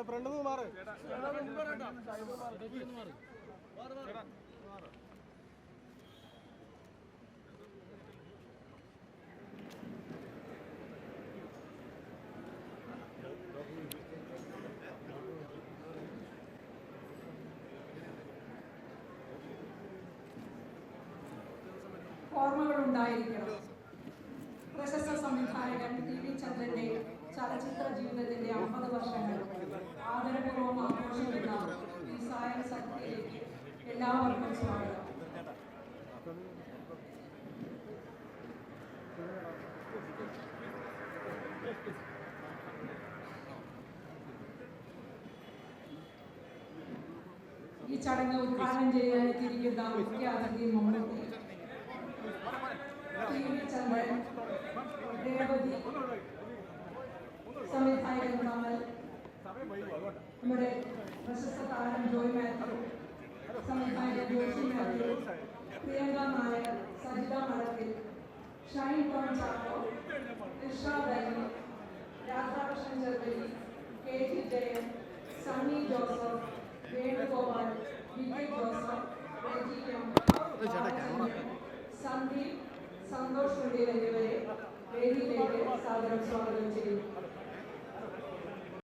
Front മാറ് ഓർമ്മകൾ ഉണ്ടായിരിക്കണം. പ്രശസ്ത സംവിധായകൻ ടി വി ചന്ദ്രന്റെ ചലച്ചിത്ര ജീവിതത്തിന്റെ 50 വർഷങ്ങൾ ആദരപൂർവ്വം ആഘോഷിക്കുന്ന ഈ സായം സത്യയിലേക്ക് എല്ലാവർക്കും സ്വാഗതം. ഈ ചടങ്ങ് ഉദ്ഘാടനം ചെയ്യാൻ എത്തിയിരിക്കുന്ന മുഖ്യ അതിഥി മമ്മൂട്ടി, ടി വി ചന്ദ്രൻ, രേവതി, സംവിധായകൻ കമൽ, നമ്മുടെ പ്രശസ്ത താരം ജോയ് മാത്യു, സംവിധായകൻ Joshy Mathew, Priyanka Nair, Sajitha Madathil, Shine Tom Chacko, Irshad, Radhakrishnan Cheruppali, K T Jayan, Sunny Joseph, Venugopal, Vijay Joseph, Reji M, Sandeep, Santhosh എന്നിവരെ വേദിയിലേക്ക് സാദരം സ്വാഗതം ചെയ്യുന്നു.